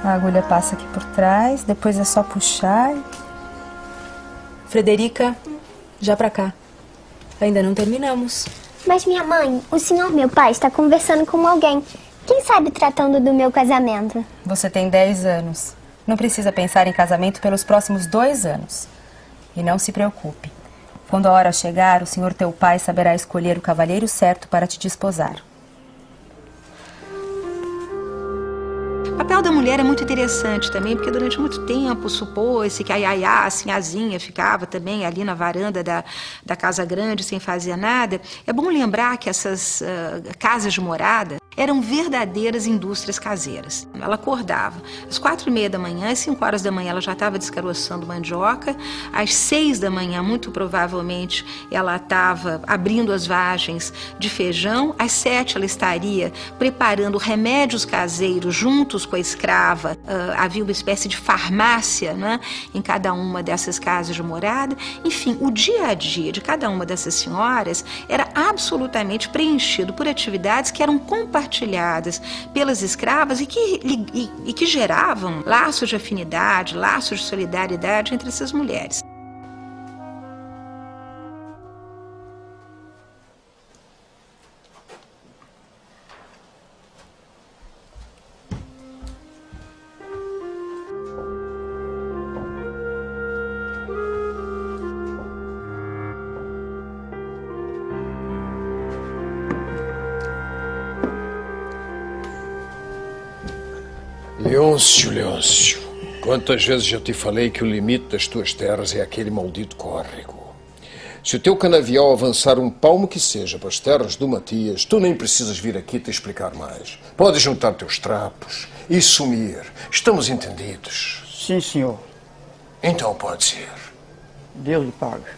A agulha passa aqui por trás, depois é só puxar. Frederica, já pra cá. Ainda não terminamos. Mas minha mãe, o senhor meu pai está conversando com alguém. Quem sabe tratando do meu casamento? Você tem 10 anos. Não precisa pensar em casamento pelos próximos 2 anos. E não se preocupe. Quando a hora chegar, o senhor teu pai saberá escolher o cavalheiro certo para te desposar. O papel da mulher é muito interessante também, porque durante muito tempo supôs-se que a Yaya, a sinhazinha, ficava também ali na varanda da casa grande sem fazer nada. É bom lembrar que essas casas de morada eram verdadeiras indústrias caseiras. Ela acordava às 4h30 da manhã, às 5 horas da manhã ela já estava descaroçando mandioca, às 6 da manhã, muito provavelmente, ela estava abrindo as vagens de feijão, às 7 ela estaria preparando remédios caseiros juntos com a escrava. Havia uma espécie de farmácia, né, em cada uma dessas casas de morada. Enfim, o dia a dia de cada uma dessas senhoras era absolutamente preenchido por atividades que eram compartilhadas pelas escravas e que geravam laços de afinidade, laços de solidariedade entre essas mulheres. Leôncio, Leôncio, quantas vezes já te falei que o limite das tuas terras é aquele maldito córrego. Se o teu canavial avançar um palmo que seja para as terras do Matias, tu nem precisas vir aqui te explicar mais. Podes juntar teus trapos e sumir. Estamos entendidos? Sim, senhor. Então pode ir. Deus lhe paga.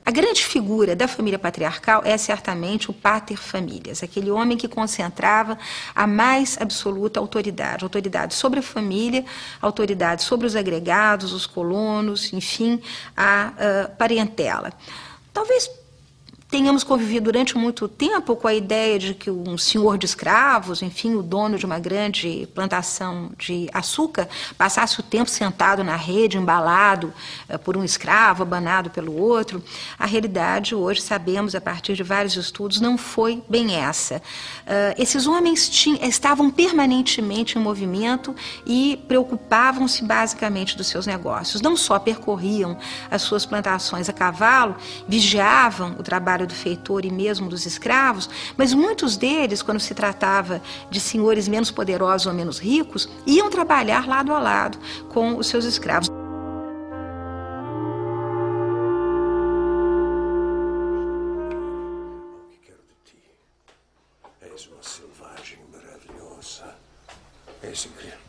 A grande figura da família patriarcal é certamente o pater familias, aquele homem que concentrava a mais absoluta autoridade. Autoridade sobre a família, autoridade sobre os agregados, os colonos, enfim, a parentela. Talvez tenhamos convivido durante muito tempo com a ideia de que um senhor de escravos, enfim, o dono de uma grande plantação de açúcar, passasse o tempo sentado na rede, embalado por um escravo, abanado pelo outro. A realidade, hoje, sabemos, a partir de vários estudos, não foi bem essa. Esses homens estavam permanentemente em movimento e preocupavam-se basicamente dos seus negócios. Não só percorriam as suas plantações a cavalo, vigiavam o trabalho do feitor e mesmo dos escravos, mas muitos deles, quando se tratava de senhores menos poderosos ou menos ricos, iam trabalhar lado a lado com os seus escravos. O que quero de ti? És uma selvagem maravilhosa. És incrível.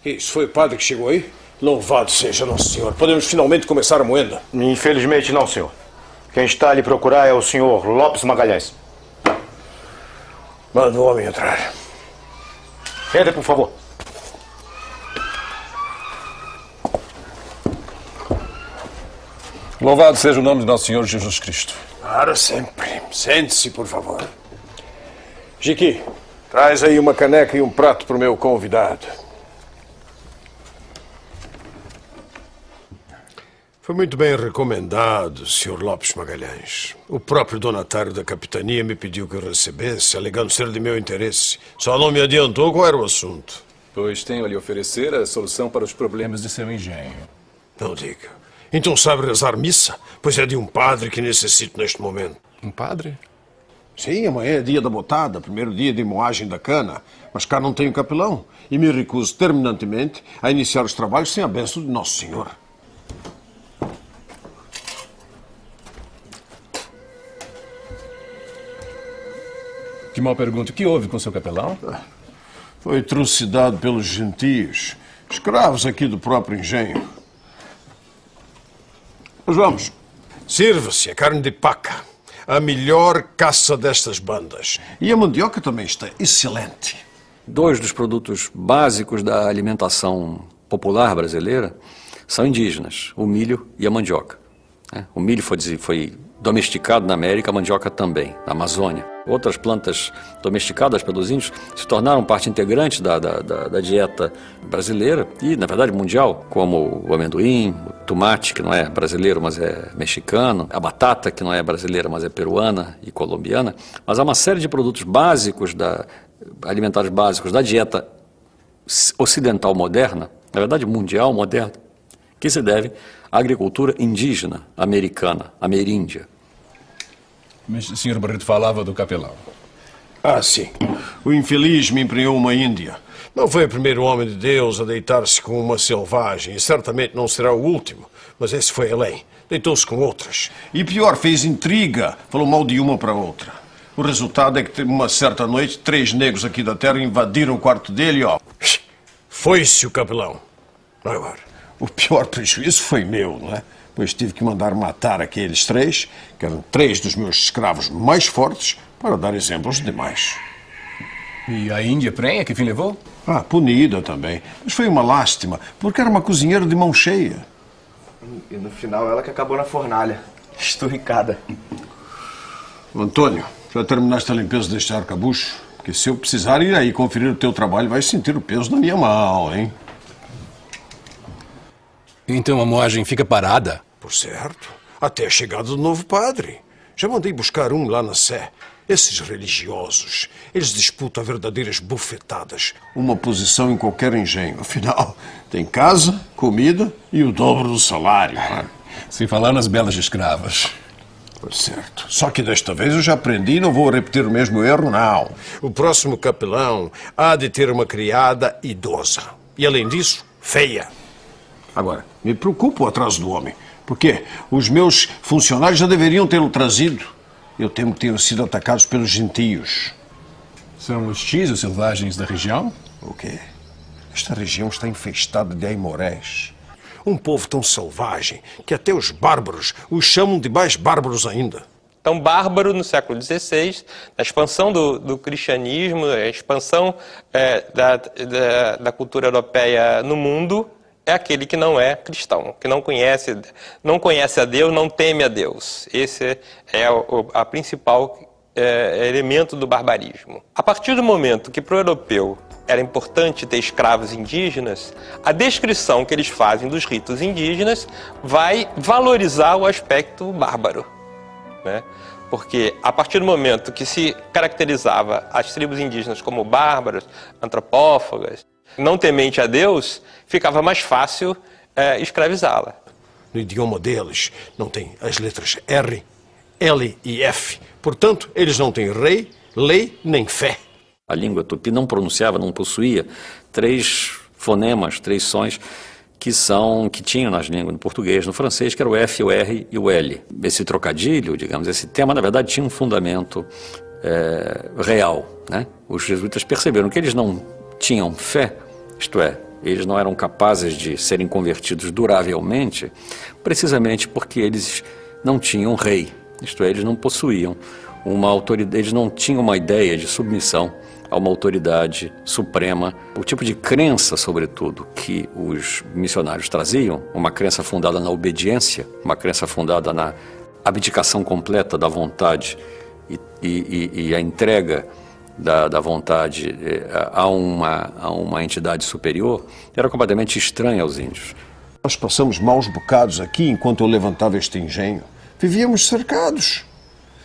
Isso, foi o padre que chegou aí? Louvado seja Nosso Senhor. Podemos finalmente começar a moenda? Infelizmente não, senhor. Quem está a lhe procurar é o senhor Lopes Magalhães. Manda o homem entrar. Entre, por favor. Louvado seja o nome de Nosso Senhor Jesus Cristo. Para sempre. Sente-se, por favor. Jiqui, traz aí uma caneca e um prato para o meu convidado. Foi muito bem recomendado, Sr. Lopes Magalhães. O próprio donatário da capitania me pediu que eu recebesse, alegando ser de meu interesse. Só não me adiantou qual era o assunto. Pois tenho a lhe oferecer a solução para os problemas de seu engenho. Não diga. Então sabe rezar missa? Pois é de um padre que necessito neste momento. Um padre? Sim, amanhã é dia da botada, primeiro dia de moagem da cana. Mas cá não tenho capelão e me recuso terminantemente a iniciar os trabalhos sem a bênção de Nosso Senhor. Que mal pergunto, o que houve com seu capelão? Foi trucidado pelos gentios, escravos aqui do próprio engenho. Mas vamos, sirva-se a carne de paca, a melhor caça destas bandas. E a mandioca também está excelente. 2 dos produtos básicos da alimentação popular brasileira são indígenas, o milho e a mandioca. né? O milho foi domesticado na América, a mandioca também, na Amazônia. Outras plantas domesticadas pelos índios se tornaram parte integrante da dieta brasileira e, na verdade, mundial, como o amendoim, o tomate, que não é brasileiro, mas é mexicano, a batata, que não é brasileira, mas é peruana e colombiana. Mas há uma série de produtos básicos, alimentares básicos da dieta ocidental moderna, na verdade mundial moderna, que se deve à agricultura indígena americana, ameríndia. Mas o Sr. Barreto falava do capelão. Ah, sim. O infeliz me emprenhou uma índia. Não foi o primeiro homem de Deus a deitar-se com uma selvagem, e certamente não será o último. Mas esse foi além. Deitou-se com outras. E pior, fez intriga. Falou mal de uma para outra. O resultado é que, uma certa noite, 3 negros aqui da terra invadiram o quarto dele e, ó, foi-se o capelão. Agora, o pior prejuízo foi meu, não é? Pois tive que mandar matar aqueles 3, que eram 3 dos meus escravos mais fortes, para dar exemplos aos demais. E a Índia prenha, que fim levou? Ah, punida também. Mas foi uma lástima, porque era uma cozinheira de mão cheia. E no final ela que acabou na fornalha, esturricada. Antônio, já terminaste a limpeza deste arcabouço? Porque se eu precisar ir aí conferir o teu trabalho, vai sentir o peso da minha mão, hein? Então a moagem fica parada? Por certo. Até a chegada do novo padre. Já mandei buscar um lá na Sé. Esses religiosos, eles disputam verdadeiras bufetadas. Uma posição em qualquer engenho. Afinal, tem casa, comida e o dobro do salário. Sem falar nas belas escravas. Por certo. Só que desta vez eu já aprendi e não vou repetir o mesmo erro, não. O próximo capelão há de ter uma criada idosa. E, além disso, feia. Agora, me preocupa o atraso do homem, porque os meus funcionários já deveriam tê-lo trazido. Eu temo que tenham sido atacados pelos gentios. São os X, selvagens da região? O quê? Esta região está infestada de aimorés. Um povo tão selvagem que até os bárbaros os chamam de mais bárbaros ainda. Então, bárbaro no século XVI, a expansão do cristianismo, a expansão da cultura europeia no mundo, é aquele que não é cristão, que não conhece a Deus, não teme a Deus. Esse é a principal elemento do barbarismo. A partir do momento que para o europeu era importante ter escravos indígenas, a descrição que eles fazem dos ritos indígenas vai valorizar o aspecto bárbaro, né? Porque a partir do momento que se caracterizava as tribos indígenas como bárbaros, antropófagas, não temente a Deus, ficava mais fácil escravizá-la. No idioma deles não tem as letras R, L e F. Portanto, eles não têm rei, lei nem fé. A língua tupi não pronunciava, não possuía 3 fonemas, 3 sons que tinham nas línguas, no português, no francês, que era o F, o R e o L. Esse trocadilho, digamos, esse tema, na verdade, tinha um fundamento real, né? Os jesuítas perceberam que eles não tinham fé, isto é, eles não eram capazes de serem convertidos duravelmente, precisamente porque eles não tinham rei, isto é, eles não possuíam uma autoridade, eles não tinham uma ideia de submissão a uma autoridade suprema. O tipo de crença, sobretudo, que os missionários traziam, uma crença fundada na obediência, uma crença fundada na abdicação completa da vontade e a entrega da vontade a uma entidade superior, era completamente estranha aos índios. Nós passamos maus bocados aqui enquanto eu levantava este engenho. Vivíamos cercados.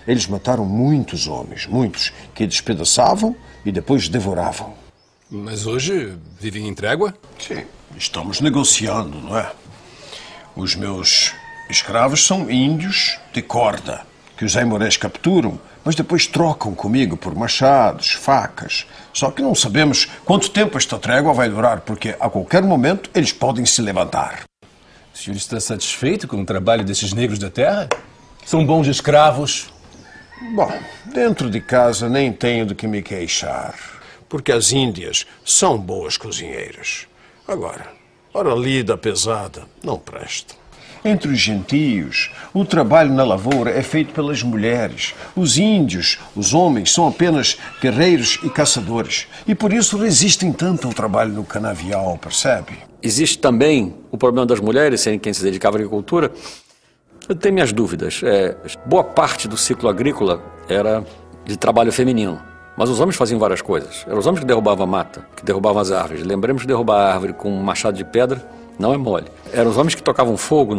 Eles mataram muitos homens, muitos, que despedaçavam e depois devoravam. Mas hoje vivem em trégua? Sim, estamos negociando, não é? Os meus escravos são índios de corda, que os aimorés capturam, mas depois trocam comigo por machados, facas. Só que não sabemos quanto tempo esta trégua vai durar, porque a qualquer momento eles podem se levantar. O senhor está satisfeito com o trabalho desses negros da terra? São bons escravos? Bom, dentro de casa nem tenho do que me queixar, porque as índias são boas cozinheiras. Agora, hora lida pesada, não presta. Entre os gentios, o trabalho na lavoura é feito pelas mulheres. Os índios, os homens, são apenas guerreiros e caçadores. E por isso resistem tanto ao trabalho no canavial, percebe? Existe também o problema das mulheres, serem quem se dedicava à agricultura, Eu tenho minhas dúvidas. Boa parte do ciclo agrícola era de trabalho feminino. Mas os homens faziam várias coisas. Eram os homens que derrubavam a mata, que derrubavam as árvores. Lembremos que derrubar a árvore com um machado de pedra não é mole. Eram os homens que tocavam fogo,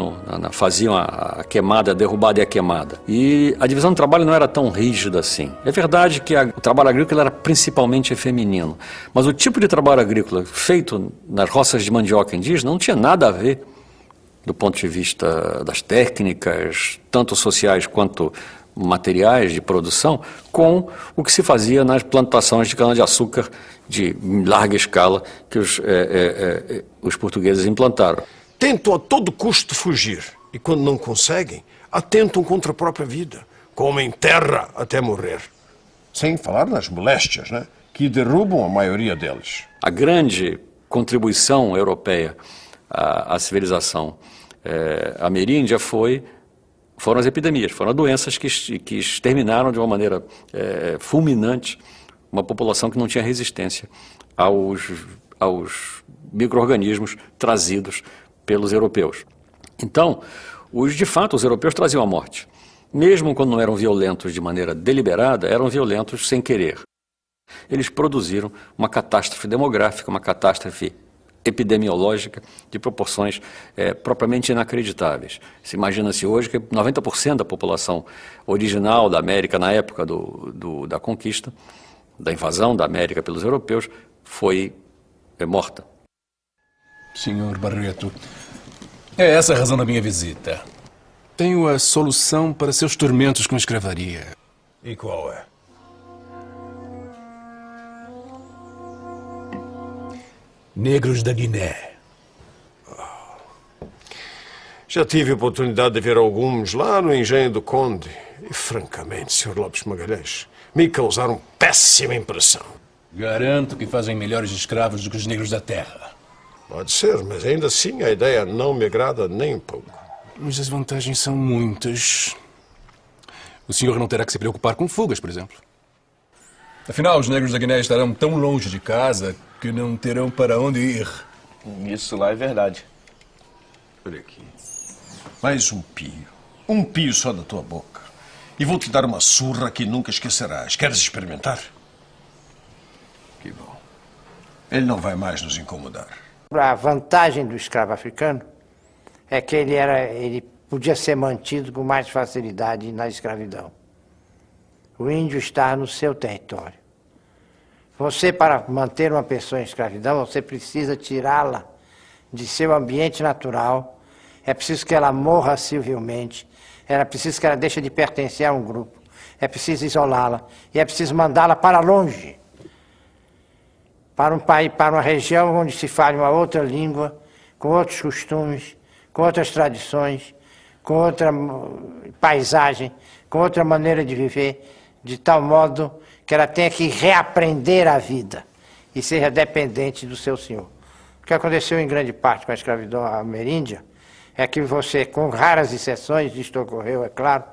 faziam a queimada, a derrubada e a queimada. E a divisão do trabalho não era tão rígida assim. É verdade que o trabalho agrícola era principalmente feminino. Mas o tipo de trabalho agrícola feito nas roças de mandioca indígena não tinha nada a ver, do ponto de vista das técnicas, tanto sociais quanto materiais de produção, com o que se fazia nas plantações de cana-de-açúcar de larga escala que os portugueses implantaram. Tentam a todo custo fugir e, quando não conseguem, atentam contra a própria vida, comem terra até morrer. Sem falar nas moléstias, né, que derrubam a maioria deles. A grande contribuição europeia à civilização ameríndia foram as epidemias, foram doenças que exterminaram de uma maneira fulminante uma população que não tinha resistência aos micro-organismos trazidos pelos europeus. Então, de fato, os europeus traziam a morte. Mesmo quando não eram violentos de maneira deliberada, eram violentos sem querer. Eles produziram uma catástrofe demográfica, uma catástrofe epidemiológica de proporções propriamente inacreditáveis. Se imagina-se hoje que 90% da população original da América na época da conquista, da invasão da América pelos europeus, foi morta. Senhor Barreto, é essa a razão da minha visita. Tenho a solução para seus tormentos com a escravaria. E qual é? Negros da Guiné. Já tive a oportunidade de ver alguns lá no engenho do Conde. E, francamente, Sr. Lopes Magalhães, me causaram péssima impressão. Garanto que fazem melhores escravos do que os negros da terra. Pode ser, mas ainda assim a ideia não me agrada nem um pouco. Mas as vantagens são muitas. O senhor não terá que se preocupar com fugas, por exemplo. Afinal, os negros da Guiné estarão tão longe de casa que não terão para onde ir. Isso lá é verdade. Olha aqui. Mais um pio. Um pio só da tua boca. E vou te dar uma surra que nunca esquecerás. Queres experimentar? Que bom. Ele não vai mais nos incomodar. A vantagem do escravo africano é que ele podia ser mantido com mais facilidade na escravidão. O índio está no seu território. Você, para manter uma pessoa em escravidão, você precisa tirá-la de seu ambiente natural. É preciso que ela morra civilmente. É preciso que ela deixe de pertencer a um grupo. É preciso isolá-la. E é preciso mandá-la para longe. Para um país, para uma região onde se fale uma outra língua, com outros costumes, com outras tradições, com outra paisagem, com outra maneira de viver, de tal modo que ela tenha que reaprender a vida e seja dependente do seu senhor. O que aconteceu em grande parte com a escravidão ameríndia é que você, com raras exceções, isto ocorreu, é claro,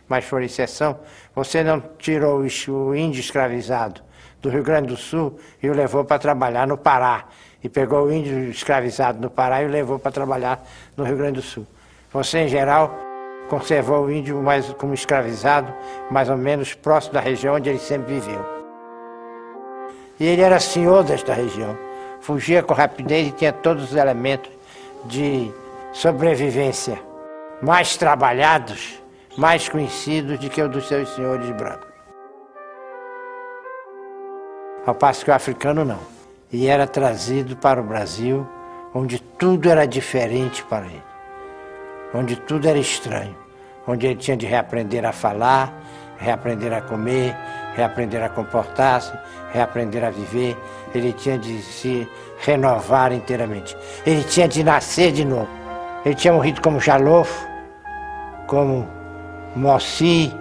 mas por exceção, você não tirou o índio escravizado do Rio Grande do Sul e o levou para trabalhar no Pará, e pegou o índio escravizado no Pará e o levou para trabalhar no Rio Grande do Sul. Você, em geral, conservou o índio mais como escravizado, mais ou menos próximo da região onde ele sempre viveu. E ele era senhor desta região, fugia com rapidez e tinha todos os elementos de sobrevivência mais trabalhados, mais conhecidos do que o dos seus senhores brancos. Ao passo que o africano não. E era trazido para o Brasil, onde tudo era diferente para ele, onde tudo era estranho, onde ele tinha de reaprender a falar, reaprender a comer, reaprender a comportar-se, reaprender a viver, ele tinha de se renovar inteiramente, ele tinha de nascer de novo. Ele tinha morrido como Jalofo, como Moci,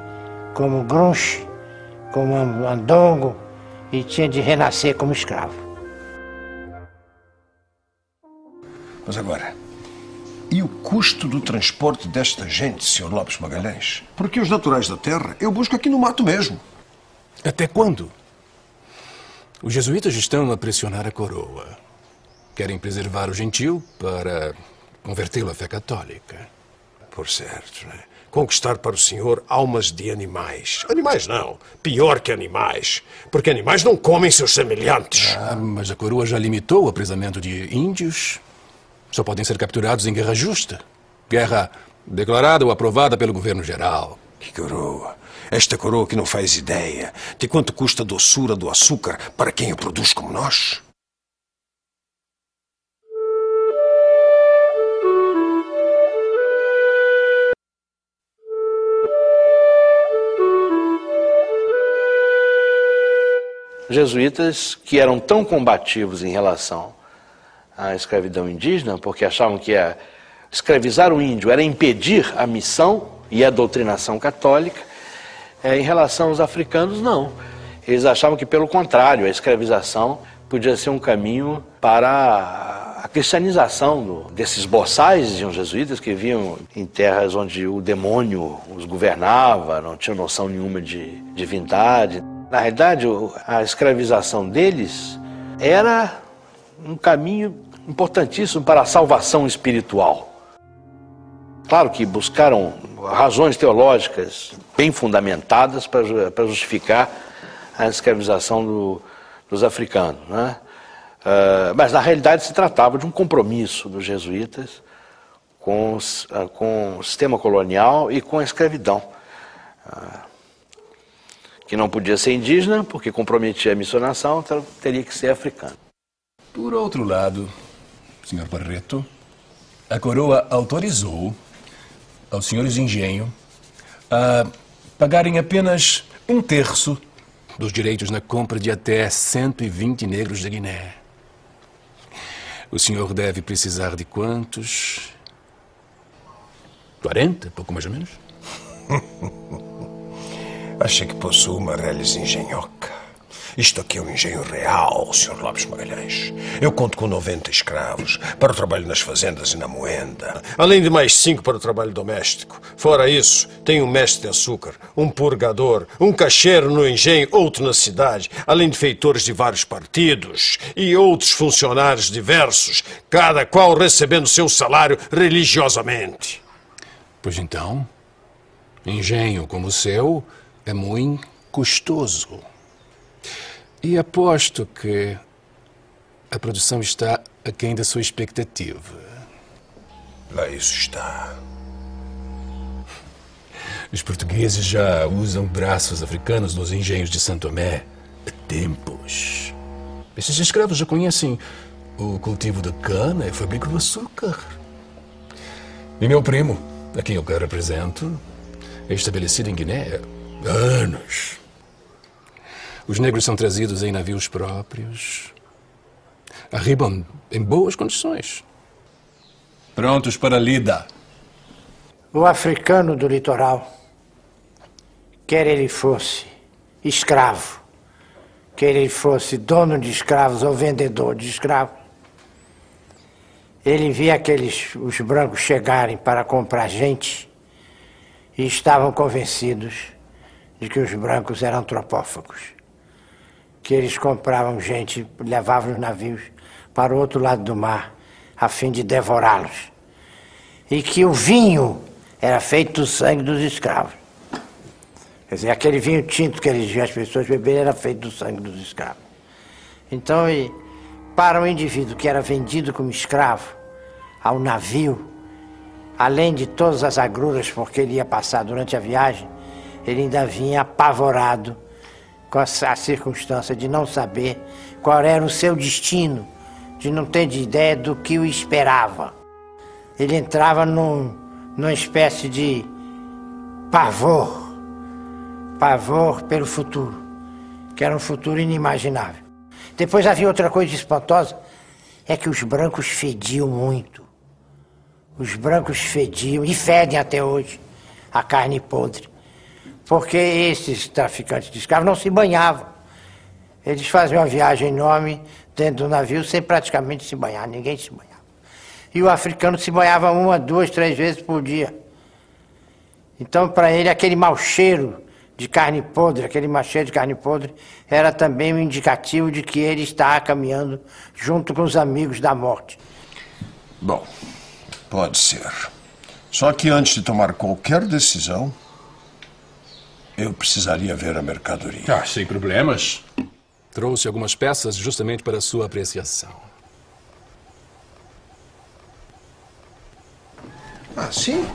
como Grunche, como Andongo, e tinha de renascer como escravo. Mas agora, e o custo do transporte desta gente, Sr. Lopes Magalhães? Porque os naturais da terra eu busco aqui no mato mesmo. Até quando? Os jesuítas estão a pressionar a coroa. Querem preservar o gentil para convertê-lo à fé católica. Por certo, né? Conquistar para o senhor almas de animais. Animais não, pior que animais. Porque animais não comem seus semelhantes. Mas a coroa já limitou o aprisamento de índios. Só podem ser capturados em guerra justa. Guerra declarada ou aprovada pelo governo geral. Que coroa? Esta coroa que não faz ideia de quanto custa a doçura do açúcar para quem o produz como nós. Jesuítas que eram tão combativos em relação à escravidão indígena, porque achavam que escravizar o índio era impedir a missão e a doutrinação católica, em relação aos africanos, não. Eles achavam que, pelo contrário, a escravização podia ser um caminho para a cristianização desses boçais, diziam jesuítas, que viviam em terras onde o demônio os governava, não tinham noção nenhuma de divindade. Na realidade, a escravização deles era um caminho importantíssimo para a salvação espiritual. Claro que buscaram razões teológicas bem fundamentadas para justificar a escravização dos africanos, né? Mas, na realidade, se tratava de um compromisso dos jesuítas com o sistema colonial e com a escravidão. Que não podia ser indígena, porque comprometia a missionação, então teria que ser africano. Por outro lado, Sr. Barreto, a coroa autorizou aos senhores de engenho a pagarem apenas 1/3 dos direitos na compra de até 120 negros da Guiné. O senhor deve precisar de quantos? 40, pouco mais ou menos? Acha que possuo uma reles engenhoca? Isto aqui é um engenho real, Sr. Lopes Magalhães. Eu conto com 90 escravos para o trabalho nas fazendas e na moenda. Além de mais 5 para o trabalho doméstico. Fora isso, tenho um mestre de açúcar, um purgador, um caixeiro no engenho, outro na cidade, além de feitores de vários partidos e outros funcionários diversos, cada qual recebendo seu salário religiosamente. Pois então, engenho como o seu é muito custoso. E aposto que a produção está aquém da sua expectativa. Lá isso está. Os portugueses já usam braços africanos nos engenhos de Santo Tomé há tempos. Esses escravos já conhecem o cultivo da cana e a fábrica do açúcar. E meu primo, a quem eu represento, é estabelecido em Guiné há anos. Os negros são trazidos em navios próprios. Arribam em boas condições. Prontos para a lida. O africano do litoral, quer ele fosse escravo, quer ele fosse dono de escravos ou vendedor de escravos, ele via os brancos chegarem para comprar gente e estavam convencidos de que os brancos eram antropófagos, que eles compravam gente, levavam os navios para o outro lado do mar, a fim de devorá-los, e que o vinho era feito do sangue dos escravos. Quer dizer, aquele vinho tinto que eles viam as pessoas beberem era feito do sangue dos escravos. Então, para o indivíduo que era vendido como escravo ao navio, além de todas as agruras porque ele ia passar durante a viagem, ele ainda vinha apavorado com a circunstância de não saber qual era o seu destino, de não ter de ideia do que o esperava. Ele entrava numa espécie de pavor pelo futuro, que era um futuro inimaginável. Depois havia outra coisa espantosa, é que os brancos fediam muito. Os brancos fediam, e fedem até hoje, a carne podre. Porque esses traficantes de escravos não se banhavam. Eles faziam uma viagem enorme dentro do navio sem praticamente se banhar, ninguém se banhava. E o africano se banhava 1, 2, 3 vezes por dia. Então, para ele, aquele mau cheiro de carne podre, era também um indicativo de que ele estava caminhando junto com os amigos da morte. Bom, pode ser. Só que antes de tomar qualquer decisão, eu precisaria ver a mercadoria. Ah, sem problemas. Trouxe algumas peças justamente para sua apreciação. Ah, sim?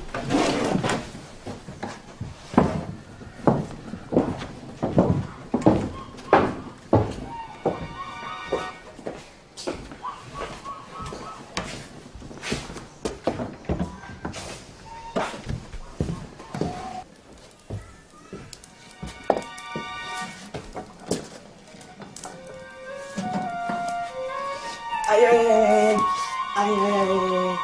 Ai, ai, ai, ai, ai.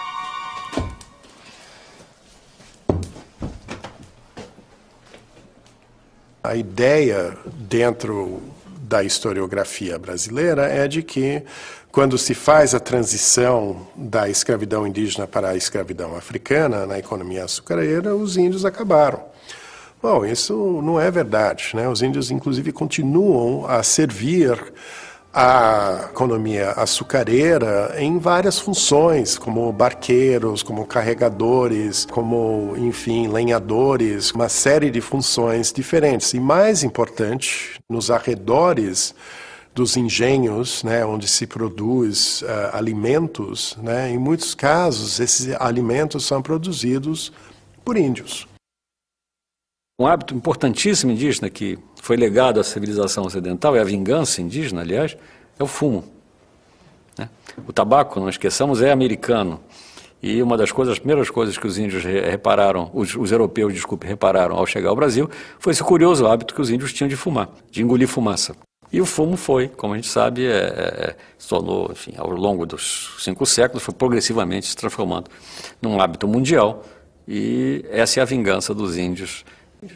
A ideia dentro da historiografia brasileira é de que, quando se faz a transição da escravidão indígena para a escravidão africana na economia açucareira, os índios acabaram. Bom, isso não é verdade, né? Os índios, inclusive, continuam a servir a economia açucareira em várias funções, como barqueiros, como carregadores, como, enfim, lenhadores, uma série de funções diferentes. E mais importante, nos arredores dos engenhos, né, onde se produz alimentos, né, em muitos casos esses alimentos são produzidos por índios. Um hábito importantíssimo indígena que foi legado à civilização ocidental, é a vingança indígena, aliás, é o fumo. Né? O tabaco, não esqueçamos, é americano. E uma das coisas, as primeiras coisas que os índios repararam, os europeus, desculpe, repararam ao chegar ao Brasil, foi esse curioso hábito que os índios tinham de fumar, de engolir fumaça. E o fumo foi, como a gente sabe, se tornou, enfim, ao longo dos 5 séculos, foi progressivamente se transformando num hábito mundial. E essa é a vingança dos índios.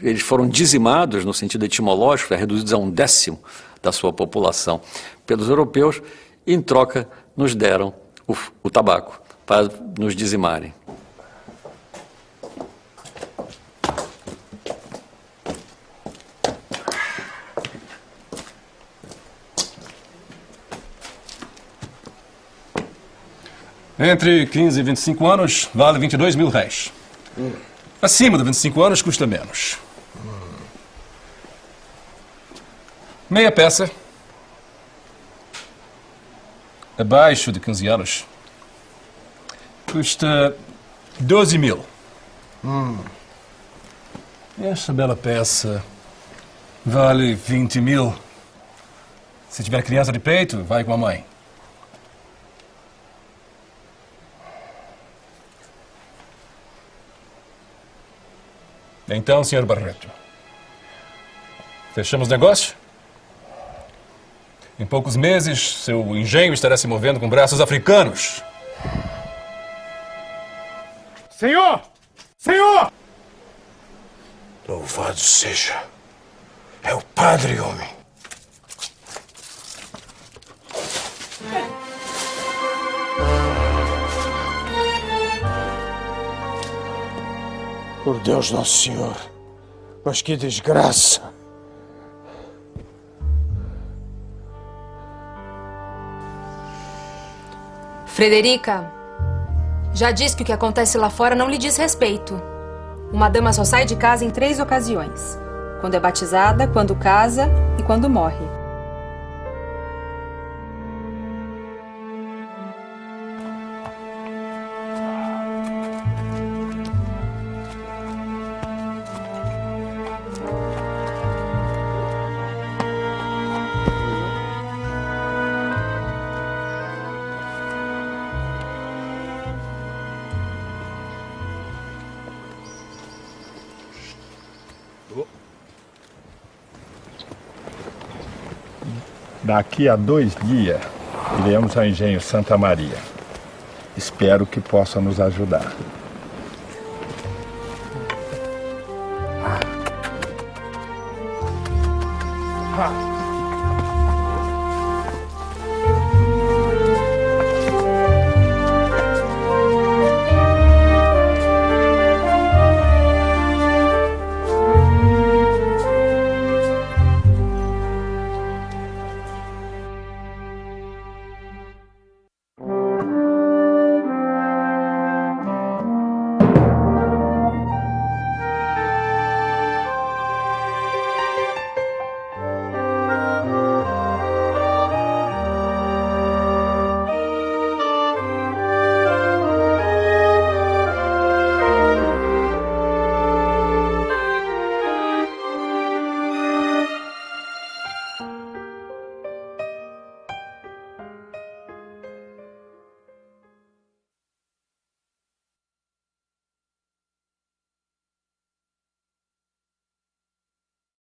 Eles foram dizimados, no sentido etimológico, reduzidos a 1/10 da sua população pelos europeus, e em troca nos deram o tabaco para nos dizimarem. Entre 15 e 25 anos, vale 22 mil réis. Acima de 25 anos, custa menos. Meia peça. Abaixo de 15 anos, custa 12 mil. Esta bela peça vale 20 mil. Se tiver criança de peito, vai com a mãe. Então, Sr. Barreto, fechamos negócio? Em poucos meses, seu engenho estará se movendo com braços africanos. Senhor! Senhor! Louvado seja. É o padre, homem. Por Deus Nosso Senhor, mas que desgraça! Frederica, já disse que o que acontece lá fora não lhe diz respeito. Uma dama só sai de casa em 3 ocasiões: quando é batizada, quando casa e quando morre. Daqui a 2 dias, iremos ao engenho Santa Maria. Espero que possa nos ajudar. Ah.